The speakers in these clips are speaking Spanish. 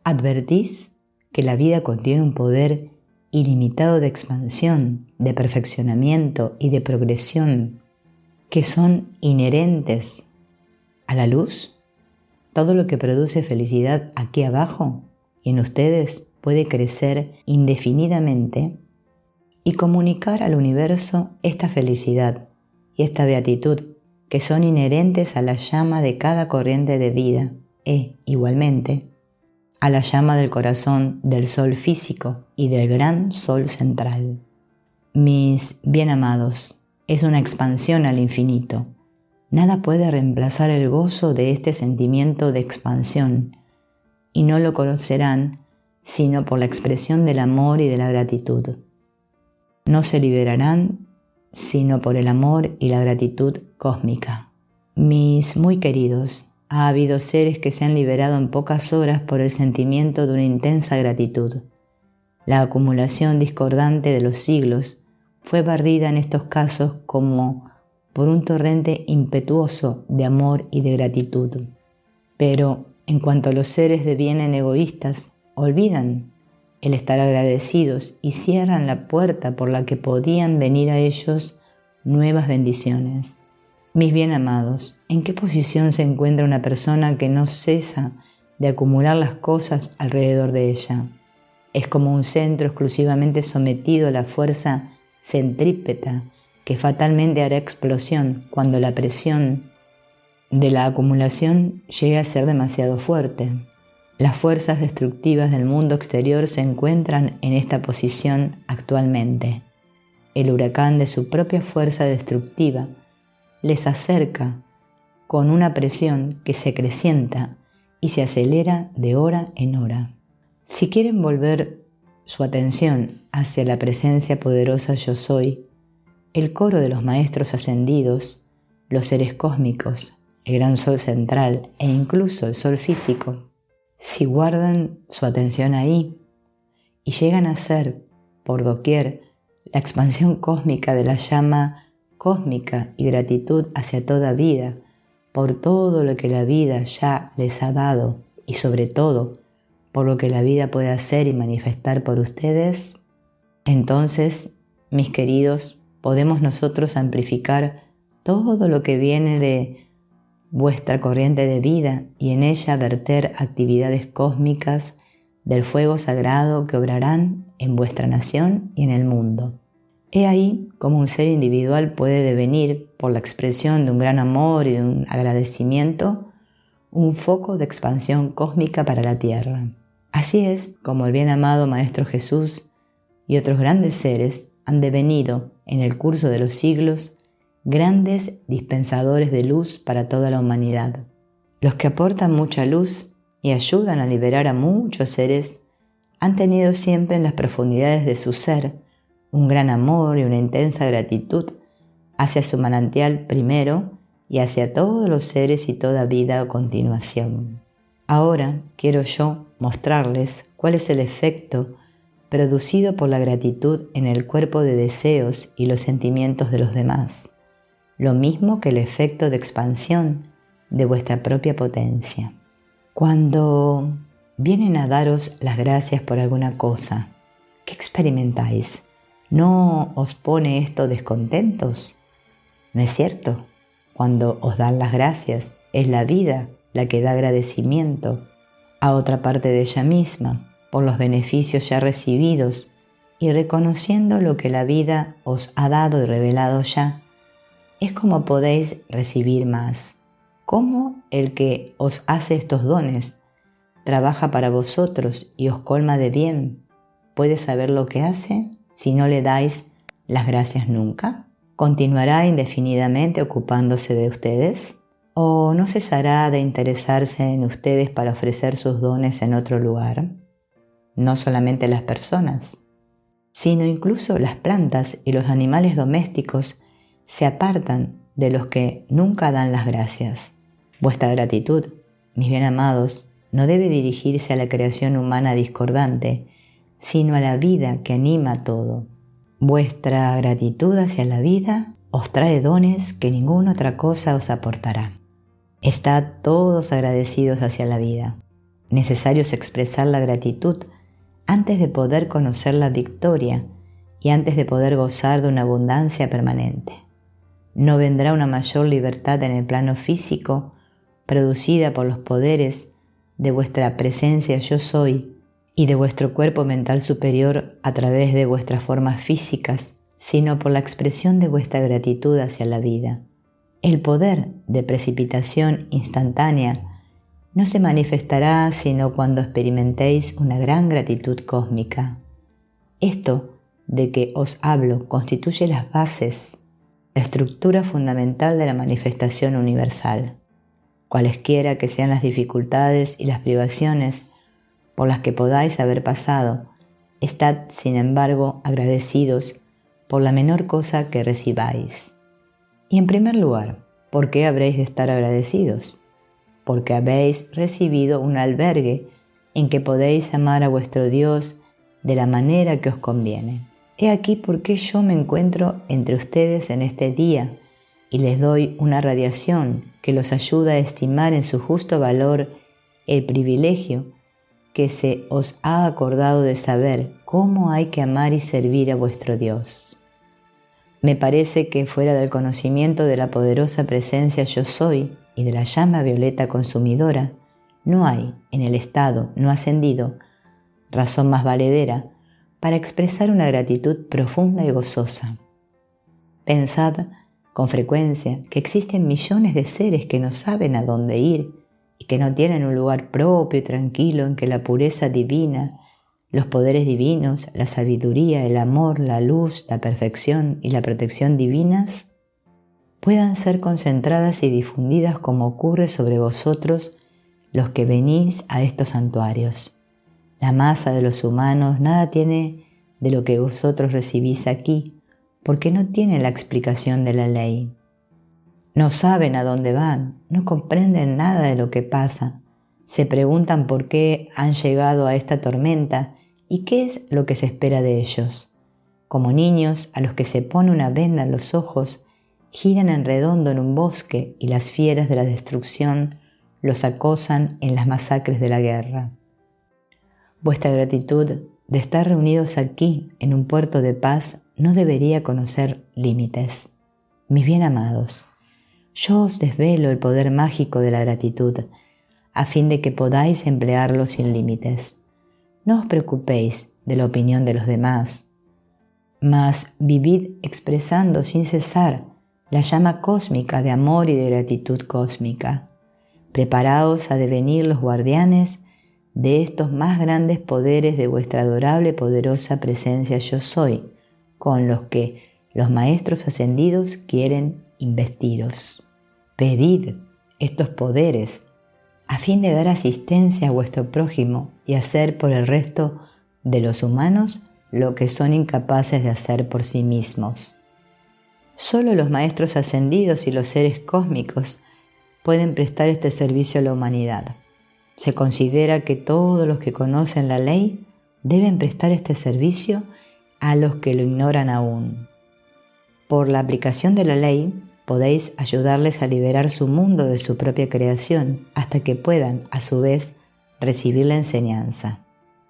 ¿Advertís que la vida contiene un poder ilimitado de expansión, de perfeccionamiento y de progresión que son inherentes a la luz? Todo lo que produce felicidad aquí abajo y en ustedes puede crecer indefinidamente y comunicar al universo esta felicidad y esta beatitud que son inherentes a la llama de cada corriente de vida e, igualmente, a la llama del corazón del sol físico y del gran sol central. Mis bien amados, es una expansión al infinito. Nada puede reemplazar el gozo de este sentimiento de expansión, y no lo conocerán sino por la expresión del amor y de la gratitud. No se liberarán sino por el amor y la gratitud cósmica. Mis muy queridos, ha habido seres que se han liberado en pocas horas por el sentimiento de una intensa gratitud. La acumulación discordante de los siglos fue barrida en estos casos como por un torrente impetuoso de amor y de gratitud. Pero en cuanto los seres devienen egoístas, olvidan el estar agradecidos y cierran la puerta por la que podían venir a ellos nuevas bendiciones. Mis bien amados, ¿en qué posición se encuentra una persona que no cesa de acumular las cosas alrededor de ella? Es como un centro exclusivamente sometido a la fuerza centrípeta que fatalmente hará explosión cuando la presión de la acumulación llegue a ser demasiado fuerte. Las fuerzas destructivas del mundo exterior se encuentran en esta posición actualmente. El huracán de su propia fuerza destructiva les acerca con una presión que se acrecienta y se acelera de hora en hora. Si quieren volver su atención hacia la presencia poderosa Yo Soy, el coro de los maestros ascendidos, los seres cósmicos, el gran sol central e incluso el sol físico, si guardan su atención ahí y llegan a ser, por doquier, la expansión cósmica de la llama cósmica y gratitud hacia toda vida, por todo lo que la vida ya les ha dado y sobre todo por lo que la vida puede hacer y manifestar por ustedes, entonces, mis queridos, podemos nosotros amplificar todo lo que viene de vuestra corriente de vida y en ella verter actividades cósmicas del fuego sagrado que obrarán en vuestra nación y en el mundo. He ahí cómo un ser individual puede devenir, por la expresión de un gran amor y de un agradecimiento, un foco de expansión cósmica para la tierra. Así es como el bien amado Maestro Jesús y otros grandes seres han devenido en el curso de los siglos grandes dispensadores de luz para toda la humanidad. Los que aportan mucha luz y ayudan a liberar a muchos seres han tenido siempre en las profundidades de su ser un gran amor y una intensa gratitud hacia su manantial primero y hacia todos los seres y toda vida a continuación. Ahora quiero yo mostrarles cuál es el efecto producido por la gratitud en el cuerpo de deseos y los sentimientos de los demás, lo mismo que el efecto de expansión de vuestra propia potencia. Cuando vienen a daros las gracias por alguna cosa, ¿qué experimentáis? ¿No os pone esto descontentos? ¿No es cierto? Cuando os dan las gracias, es la vida la que da agradecimiento a otra parte de ella misma por los beneficios ya recibidos y reconociendo lo que la vida os ha dado y revelado ya, es como podéis recibir más. ¿Cómo el que os hace estos dones trabaja para vosotros y os colma de bien puede saber lo que hace si no le dais las gracias nunca? ¿Continuará indefinidamente ocupándose de ustedes? ¿O no cesará de interesarse en ustedes para ofrecer sus dones en otro lugar? No solamente las personas, sino incluso las plantas y los animales domésticos se apartan de los que nunca dan las gracias. Vuestra gratitud, mis bien amados, no debe dirigirse a la creación humana discordante, sino a la vida que anima todo. Vuestra gratitud hacia la vida os trae dones que ninguna otra cosa os aportará. Estad todos agradecidos hacia la vida. Necesario es expresar la gratitud antes de poder conocer la victoria y antes de poder gozar de una abundancia permanente. No vendrá una mayor libertad en el plano físico producida por los poderes de vuestra presencia yo soy y de vuestro cuerpo mental superior a través de vuestras formas físicas, sino por la expresión de vuestra gratitud hacia la vida. El poder de precipitación instantánea no se manifestará sino cuando experimentéis una gran gratitud cósmica. Esto de que os hablo constituye las bases, la estructura fundamental de la manifestación universal. Cualesquiera que sean las dificultades y las privaciones por las que podáis haber pasado, estad, sin embargo, agradecidos por la menor cosa que recibáis. Y en primer lugar, ¿por qué habréis de estar agradecidos? Porque habéis recibido un albergue en que podéis amar a vuestro Dios de la manera que os conviene. He aquí por qué yo me encuentro entre ustedes en este día y les doy una radiación que los ayuda a estimar en su justo valor el privilegio que se os ha acordado de saber cómo hay que amar y servir a vuestro Dios. Me parece que fuera del conocimiento de la poderosa presencia yo soy y de la llama violeta consumidora, no hay, en el estado no ascendido, razón más valedera para expresar una gratitud profunda y gozosa. Pensad con frecuencia que existen millones de seres que no saben a dónde ir y que no tienen un lugar propio y tranquilo en que la pureza divina, los poderes divinos, la sabiduría, el amor, la luz, la perfección y la protección divinas puedan ser concentradas y difundidas como ocurre sobre vosotros los que venís a estos santuarios. La masa de los humanos nada tiene de lo que vosotros recibís aquí, porque no tienen la explicación de la ley. No saben a dónde van, no comprenden nada de lo que pasa, se preguntan por qué han llegado a esta tormenta y qué es lo que se espera de ellos. Como niños a los que se pone una venda en los ojos, giran en redondo en un bosque y las fieras de la destrucción los acosan en las masacres de la guerra. Vuestra gratitud de estar reunidos aquí en un puerto de paz no debería conocer límites. Mis bien amados, yo os desvelo el poder mágico de la gratitud, a fin de que podáis emplearlo sin límites. No os preocupéis de la opinión de los demás, mas vivid expresando sin cesar la llama cósmica de amor y de gratitud cósmica. Preparaos a devenir los guardianes de estos más grandes poderes de vuestra adorable poderosa presencia yo soy, con los que los maestros ascendidos quieren investiros. Pedid estos poderes a fin de dar asistencia a vuestro prójimo y hacer por el resto de los humanos lo que son incapaces de hacer por sí mismos. Solo los maestros ascendidos y los seres cósmicos pueden prestar este servicio a la humanidad. Se considera que todos los que conocen la ley deben prestar este servicio a los que lo ignoran aún. Por la aplicación de la ley, podéis ayudarles a liberar su mundo de su propia creación hasta que puedan, a su vez, recibir la enseñanza.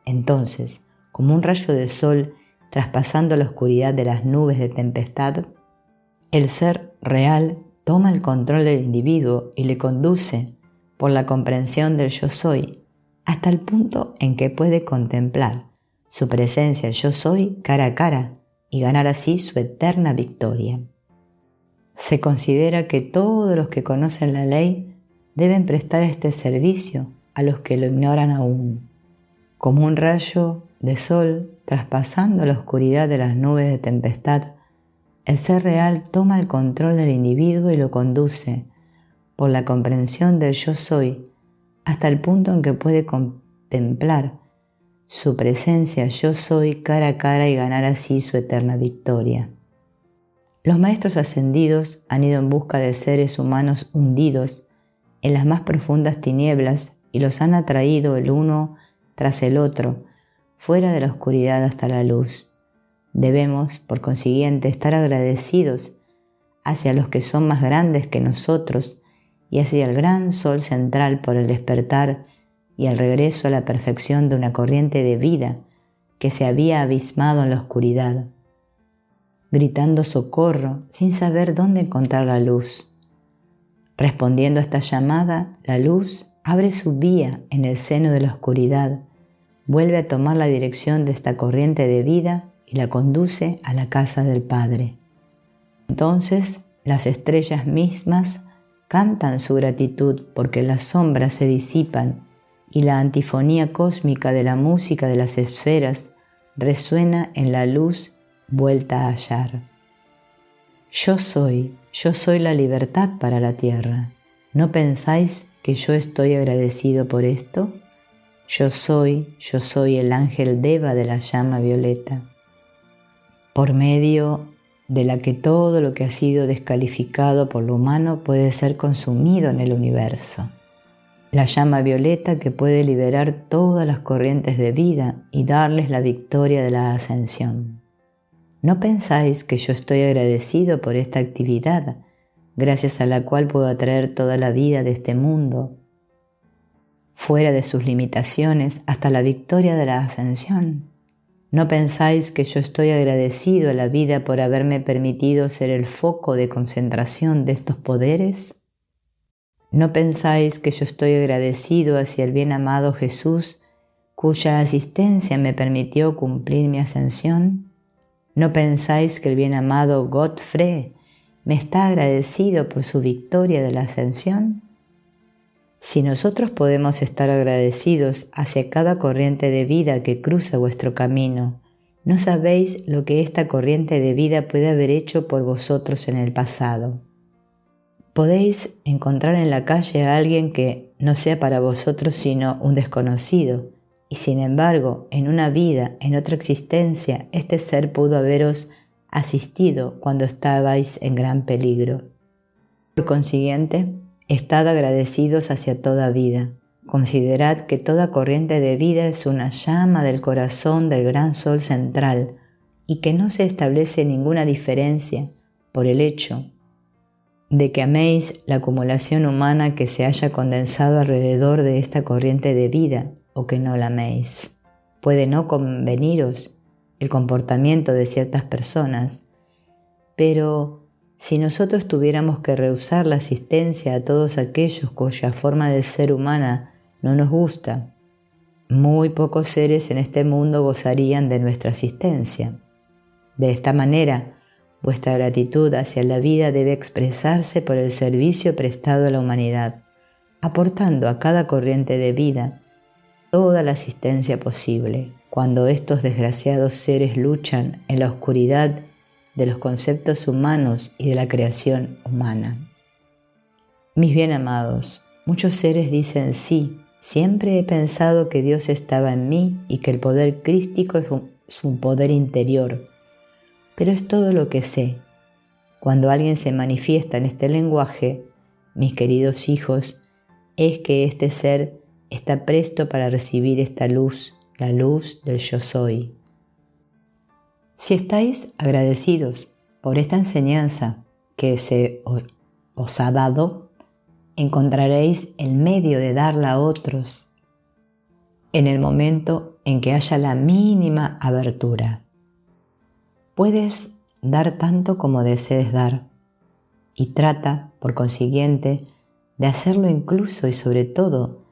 Entonces, como un rayo de sol traspasando la oscuridad de las nubes de tempestad, el ser real toma el control del individuo y le conduce, por la comprensión del yo soy, hasta el punto en que puede contemplar su presencia yo soy cara a cara y ganar así su eterna victoria. Se considera que todos los que conocen la ley deben prestar este servicio a los que lo ignoran aún. Como un rayo de sol traspasando la oscuridad de las nubes de tempestad, el ser real toma el control del individuo y lo conduce, por la comprensión del yo soy, hasta el punto en que puede contemplar su presencia yo soy cara a cara y ganar así su eterna victoria. Los maestros ascendidos han ido en busca de seres humanos hundidos en las más profundas tinieblas y los han atraído el uno tras el otro, fuera de la oscuridad hasta la luz. Debemos, por consiguiente, estar agradecidos hacia los que son más grandes que nosotros y hacia el gran sol central por el despertar y el regreso a la perfección de una corriente de vida que se había abismado en la oscuridad, gritando socorro sin saber dónde encontrar la luz. Respondiendo a esta llamada, la luz abre su vía en el seno de la oscuridad, vuelve a tomar la dirección de esta corriente de vida y la conduce a la casa del Padre. Entonces las estrellas mismas cantan su gratitud porque las sombras se disipan y la antifonía cósmica de la música de las esferas resuena en la luz vuelta a hallar. Yo soy la libertad para la tierra. ¿No pensáis que yo estoy agradecido por esto? Yo soy el ángel Deva de la llama violeta, por medio de la que todo lo que ha sido descalificado por lo humano puede ser consumido en el universo. La llama violeta que puede liberar todas las corrientes de vida y darles la victoria de la ascensión. ¿No pensáis que yo estoy agradecido por esta actividad, gracias a la cual puedo atraer toda la vida de este mundo, fuera de sus limitaciones, hasta la victoria de la ascensión? ¿No pensáis que yo estoy agradecido a la vida por haberme permitido ser el foco de concentración de estos poderes? ¿No pensáis que yo estoy agradecido hacia el bien amado Jesús, cuya asistencia me permitió cumplir mi ascensión? ¿No pensáis que el bien amado Godfrey me está agradecido por su victoria de la ascensión? Si nosotros podemos estar agradecidos hacia cada corriente de vida que cruza vuestro camino, ¿no sabéis lo que esta corriente de vida puede haber hecho por vosotros en el pasado? Podéis encontrar en la calle a alguien que no sea para vosotros sino un desconocido, y sin embargo, en una vida, en otra existencia, este ser pudo haberos asistido cuando estabais en gran peligro. Por consiguiente, estad agradecidos hacia toda vida. Considerad que toda corriente de vida es una llama del corazón del gran sol central y que no se establece ninguna diferencia por el hecho de que améis la acumulación humana que se haya condensado alrededor de esta corriente de vida o que no la améis. Puede no conveniros el comportamiento de ciertas personas, pero si nosotros tuviéramos que rehusar la asistencia a todos aquellos cuya forma de ser humana no nos gusta, muy pocos seres en este mundo gozarían de nuestra asistencia. De esta manera, vuestra gratitud hacia la vida debe expresarse por el servicio prestado a la humanidad, aportando a cada corriente de vida toda la asistencia posible, cuando estos desgraciados seres luchan en la oscuridad de los conceptos humanos y de la creación humana. Mis bien amados, muchos seres dicen sí, siempre he pensado que Dios estaba en mí y que el poder crístico es un poder interior, pero es todo lo que sé. Cuando alguien se manifiesta en este lenguaje, mis queridos hijos, es que este ser está presto para recibir esta luz, la luz del yo soy. Si estáis agradecidos por esta enseñanza que se os ha dado, encontraréis el medio de darla a otros en el momento en que haya la mínima abertura. Puedes dar tanto como desees dar y trata, por consiguiente, de hacerlo incluso y sobre todo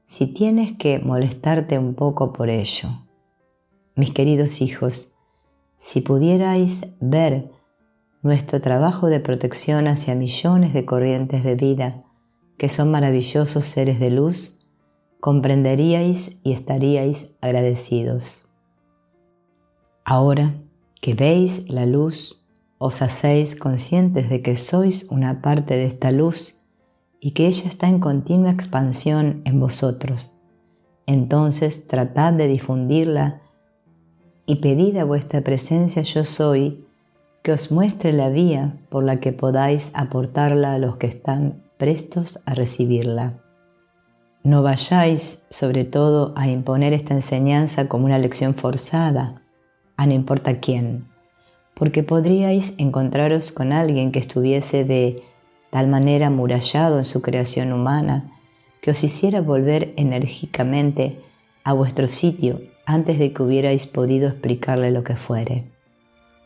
si tienes que molestarte un poco por ello. Mis queridos hijos, si pudierais ver nuestro trabajo de protección hacia millones de corrientes de vida que son maravillosos seres de luz, comprenderíais y estaríais agradecidos. Ahora que veis la luz, os hacéis conscientes de que sois una parte de esta luz y que ella está en continua expansión en vosotros. Entonces tratad de difundirla y pedid a vuestra presencia yo soy que os muestre la vía por la que podáis aportarla a los que están prestos a recibirla. No vayáis, sobre todo, a imponer esta enseñanza como una lección forzada a no importa quién, porque podríais encontraros con alguien que estuviese de tal manera amurallado en su creación humana que os hiciera volver enérgicamente a vuestro sitio antes de que hubierais podido explicarle lo que fuere.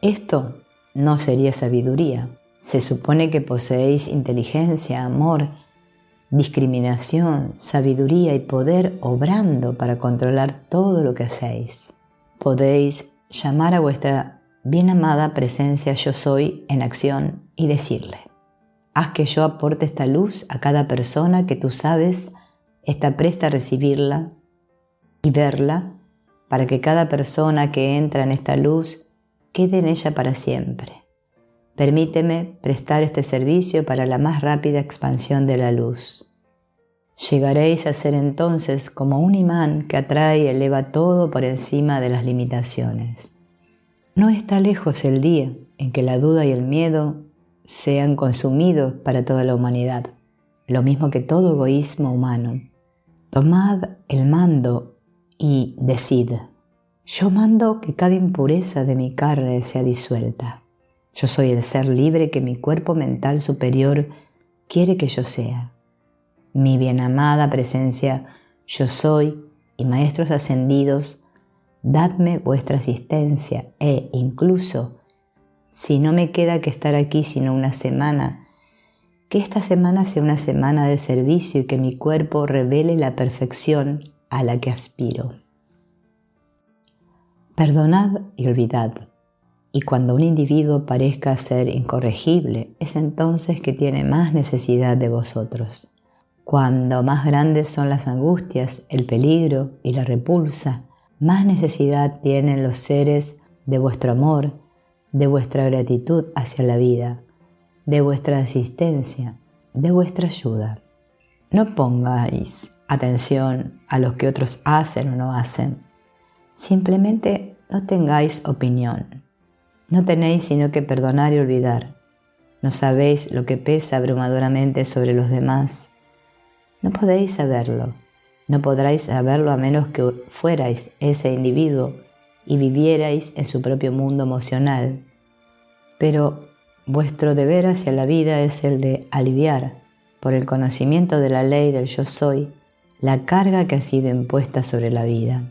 Esto no sería sabiduría. Se supone que poseéis inteligencia, amor, discriminación, sabiduría y poder obrando para controlar todo lo que hacéis. Podéis llamar a vuestra bien amada presencia yo soy en acción y decirle: haz que yo aporte esta luz a cada persona que tú sabes está presta a recibirla y verla, para que cada persona que entra en esta luz quede en ella para siempre. Permíteme prestar este servicio para la más rápida expansión de la luz. Llegaréis a ser entonces como un imán que atrae y eleva todo por encima de las limitaciones. No está lejos el día en que la duda y el miedo sean consumidos para toda la humanidad, lo mismo que todo egoísmo humano. Tomad el mando y decid: yo mando que cada impureza de mi carne sea disuelta. Yo soy el ser libre que mi cuerpo mental superior quiere que yo sea. Mi bien amada presencia yo soy y maestros ascendidos, dadme vuestra asistencia e incluso, si no me queda que estar aquí sino una semana, que esta semana sea una semana de servicio y que mi cuerpo revele la perfección a la que aspiro. Perdonad y olvidad. Y cuando un individuo parezca ser incorregible, es entonces que tiene más necesidad de vosotros. Cuando más grandes son las angustias, el peligro y la repulsa, más necesidad tienen los seres de vuestro amor, de vuestra gratitud hacia la vida, de vuestra asistencia, de vuestra ayuda. No pongáis atención a lo que otros hacen o no hacen. Simplemente no tengáis opinión. No tenéis sino que perdonar y olvidar. No sabéis lo que pesa abrumadoramente sobre los demás. No podéis saberlo. No podráis saberlo a menos que fuerais ese individuo y vivierais en su propio mundo emocional. Pero vuestro deber hacia la vida es el de aliviar, por el conocimiento de la ley del yo soy, la carga que ha sido impuesta sobre la vida.